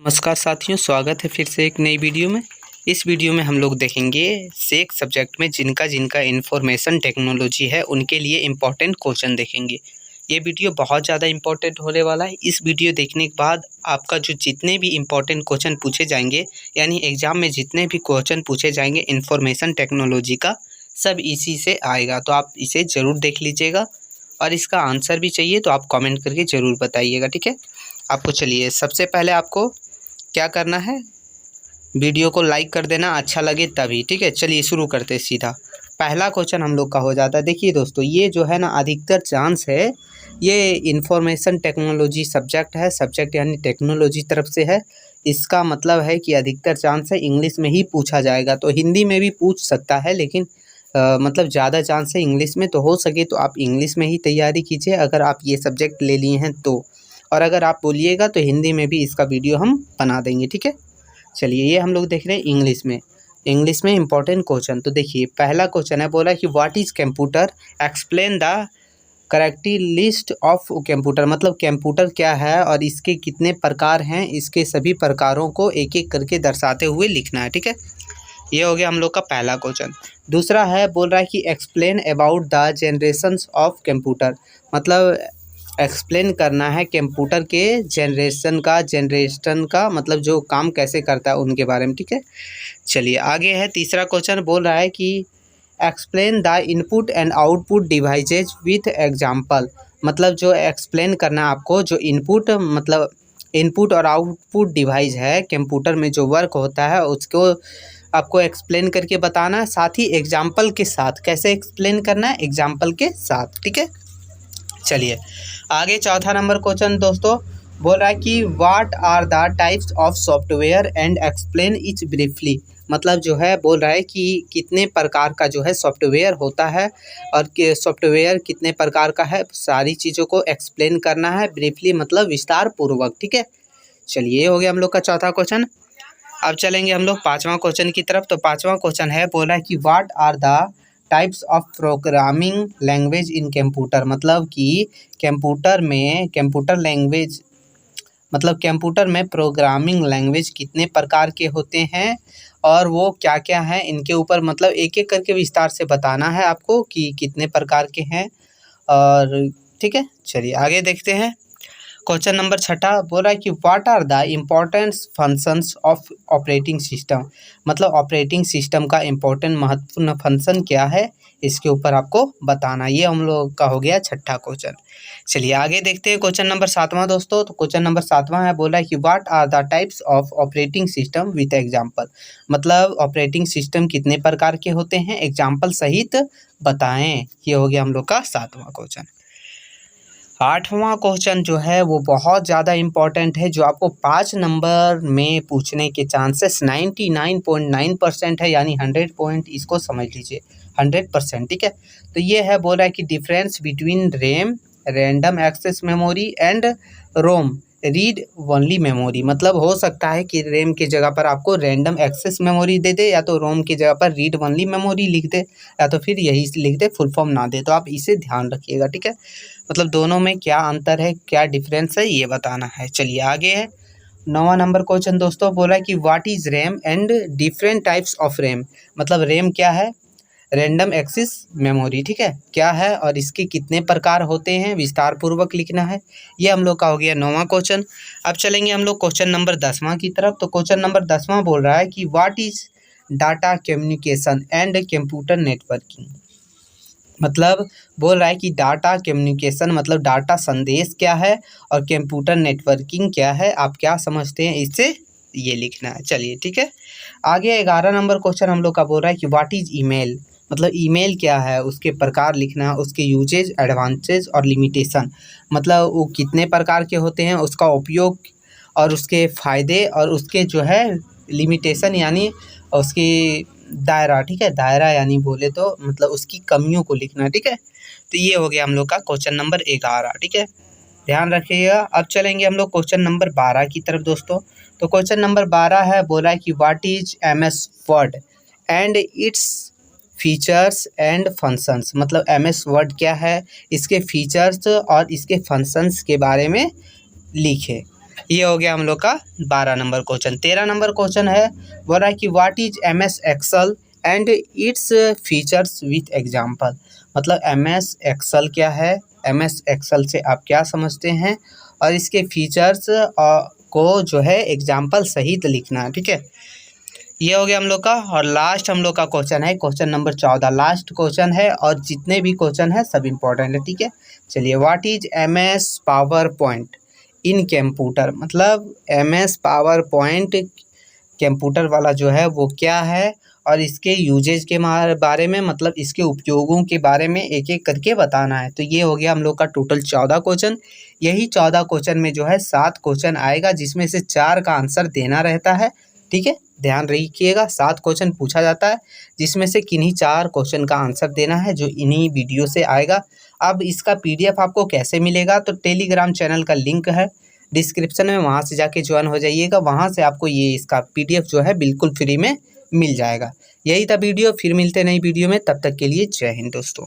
नमस्कार साथियों, स्वागत है फिर से एक नई वीडियो में। इस वीडियो में हम लोग देखेंगे सेक सब्जेक्ट में जिनका जिनका इंफॉर्मेशन टेक्नोलॉजी है उनके लिए इम्पोर्टेंट क्वेश्चन देखेंगे। ये वीडियो बहुत ज़्यादा इम्पोर्टेंट होने वाला है। इस वीडियो देखने के बाद आपका जो जितने भी इम्पोर्टेंट क्वेश्चन पूछे जाएंगे, यानी एग्ज़ाम में जितने भी क्वेश्चन पूछे जाएंगे इंफॉर्मेशन टेक्नोलॉजी का, सब इसी से आएगा। तो आप इसे ज़रूर देख लीजिएगा और इसका आंसर भी चाहिए तो आप कमेंट करके ज़रूर बताइएगा, ठीक है। आपको चलिए सबसे पहले आपको क्या करना है, वीडियो को लाइक कर देना, अच्छा लगे तभी, ठीक है। चलिए शुरू करते हैं सीधा। पहला क्वेश्चन हम लोग का हो जाता है। देखिए दोस्तों, ये जो है ना अधिकतर चांस है ये इंफॉर्मेशन टेक्नोलॉजी सब्जेक्ट है, सब्जेक्ट यानी टेक्नोलॉजी तरफ से है। इसका मतलब है कि अधिकतर चांस है इंग्लिश में ही पूछा जाएगा। तो हिंदी में भी पूछ सकता है, लेकिन मतलब ज़्यादा चांस है इंग्लिश में। तो हो सके तो आप इंग्लिश में ही तैयारी कीजिए अगर आप ये सब्जेक्ट ले लिए हैं तो। और अगर आप बोलिएगा तो हिंदी में भी इसका वीडियो हम बना देंगे, ठीक है। चलिए ये हम लोग देख रहे हैं इंग्लिश में इम्पोर्टेंट क्वेश्चन। तो देखिए पहला क्वेश्चन है, बोला कि what is computer, explain the characteristics of computer. मतलब कंप्यूटर क्या है और इसके कितने प्रकार हैं, इसके सभी प्रकारों को एक एक करके दर्शाते हुए लिखना है, ठीक है। ये हो गया हम लोग का पहला क्वेश्चन। दूसरा है, बोल रहा है कि explain about the generations of computer. मतलब एक्सप्लेन करना है कंप्यूटर के जनरेशन का मतलब जो काम कैसे करता है उनके बारे में, ठीक है। चलिए आगे है तीसरा क्वेश्चन, बोल रहा है कि explain the input and output devices with example. मतलब जो एक्सप्लेन करना है आपको, जो इनपुट और आउटपुट डिवाइस है कंप्यूटर में जो वर्क होता है उसको आपको एक्सप्लेन करके बताना है, साथ ही एग्जाम्पल के साथ। कैसे एक्सप्लेन करना है, एग्जाम्पल के साथ, ठीक है। चलिए आगे चौथा नंबर क्वेश्चन दोस्तों, बोल रहा है कि what are the types of software and explain each briefly. मतलब जो है बोल रहा है कि कितने प्रकार का जो है सॉफ्टवेयर होता है और सॉफ्टवेयर कितने प्रकार का है, सारी चीज़ों को एक्सप्लेन करना है ब्रीफली, मतलब विस्तार पूर्वक, ठीक है। चलिए ये हो गया हम लोग का चौथा क्वेश्चन। अब चलेंगे हम लोग पाँचवा क्वेश्चन की तरफ। तो पाँचवा क्वेश्चन है, बोल रहा है कि what are the types of programming language in computer. मतलब कि कंप्यूटर में प्रोग्रामिंग लैंग्वेज कितने प्रकार के होते हैं और वो क्या क्या हैं, इनके ऊपर मतलब एक एक करके विस्तार से बताना है आपको कि कितने प्रकार के हैं, और ठीक है। चलिए आगे देखते हैं। क्वेश्चन नंबर छठा बोल रहा है कि what are the important functions of operating system. मतलब ऑपरेटिंग सिस्टम का इम्पोर्टेंट महत्वपूर्ण फंक्शन क्या है, इसके ऊपर आपको बताना। ये हम लोग का हो गया छठा क्वेश्चन। चलिए आगे देखते हैं क्वेश्चन नंबर सातवां दोस्तों। तो क्वेश्चन नंबर सातवां है, बोला है कि what are the types of operating system with example. मतलब ऑपरेटिंग सिस्टम कितने प्रकार के होते हैं, एग्जाम्पल सहित बताएं। ये हो गया हम लोग का सातवां क्वेश्चन। आठवां क्वेश्चन जो है वो बहुत ज़्यादा इम्पॉर्टेंट है, जो आपको 5 नंबर में पूछने के चांसेस 99.9% है, यानी 100 पॉइंट इसको समझ लीजिए, 100%, ठीक है। तो ये है, बोल रहा है कि difference between RAM random access memory and ROM read only memory. मतलब हो सकता है कि रैम की जगह पर आपको रैंडम एक्सेस मेमोरी दे दे, या तो रोम की जगह पर रीड ओनली मेमोरी लिख दे, या तो फिर यही लिख दे, फुल फॉर्म ना दे। तो आप इसे ध्यान रखिएगा, ठीक है। मतलब दोनों में क्या अंतर है, क्या डिफरेंस है, ये बताना है। चलिए आगे है 9वां नंबर क्वेश्चन दोस्तों, बोला है कि what is RAM and different types of RAM. मतलब रैम क्या है, रैंडम एक्सेस मेमोरी, ठीक है, क्या है और इसके कितने प्रकार होते हैं, विस्तार पूर्वक लिखना है। ये हम लोग का हो गया 9वां क्वेश्चन। अब चलेंगे हम लोग क्वेश्चन नंबर 10वां की तरफ। तो क्वेश्चन नंबर 10वां बोल रहा है कि what is data communication and computer networking. मतलब बोल रहा है कि डाटा कम्युनिकेशन मतलब डाटा संदेश क्या है और कंप्यूटर नेटवर्किंग क्या है, आप क्या समझते हैं इससे, ये लिखना है। चलिए ठीक है। आगे 11 नंबर क्वेश्चन हम लोग का बोल रहा है कि व्हाट इज ईमेल। मतलब ईमेल क्या है, उसके प्रकार लिखना है, उसके यूजेज, एडवांटेज और लिमिटेशन। मतलब वो कितने प्रकार के होते हैं, उसका उपयोग और उसके फ़ायदे और उसके जो है लिमिटेशन यानी उसकी दायरा, ठीक है, दायरा यानी बोले तो मतलब उसकी कमियों को लिखना, ठीक है। तो ये हो गया हम लोग का क्वेश्चन नंबर 11, ठीक है, ध्यान रखिएगा। अब चलेंगे हम लोग क्वेश्चन नंबर 12 की तरफ दोस्तों। तो क्वेश्चन नंबर 12 है, बोला है कि what is MS word and its features and functions. मतलब MS वर्ड क्या है, इसके फीचर्स और इसके फंक्शंस के बारे में लिखे। ये हो गया हम लोग का 12 नंबर क्वेश्चन। 13 नंबर क्वेश्चन है, बोल रहा है कि what is MS Excel and its features with example. मतलब MS एक्सेल क्या है, MS एक्सेल से आप क्या समझते हैं, और इसके फीचर्स को जो है एग्जाम्पल सहित लिखना है। ठीक है, ये हो गया हम लोग का। और लास्ट हम लोग का क्वेश्चन है क्वेश्चन नंबर 14, लास्ट क्वेश्चन है, और जितने भी क्वेश्चन है सब इम्पोर्टेंट है। ठीक है, चलिए, what is MS power point in computer. मतलब MS पावर पॉइंट कंप्यूटर वाला जो है वो क्या है, और इसके यूजेज के बारे में, मतलब इसके उपयोगों के बारे में एक एक करके बताना है। तो ये हो गया हम लोग का टोटल 14 क्वेश्चन। यही 14 क्वेश्चन में जो है 7 क्वेश्चन आएगा, जिसमें से 4 का आंसर देना रहता है। ठीक है, ध्यान रखिएगा, 7 क्वेश्चन पूछा जाता है, जिसमें से किन्हीं 4 क्वेश्चन का आंसर देना है, जो इन्हीं वीडियो से आएगा। अब इसका PDF आपको कैसे मिलेगा, तो टेलीग्राम चैनल का लिंक है डिस्क्रिप्शन में, वहाँ से जाके ज्वाइन हो जाइएगा। वहाँ से आपको ये इसका PDF जो है बिल्कुल फ्री में मिल जाएगा। यही था वीडियो, फिर मिलते हैं नई वीडियो में, तब तक के लिए जय हिंद दोस्तों।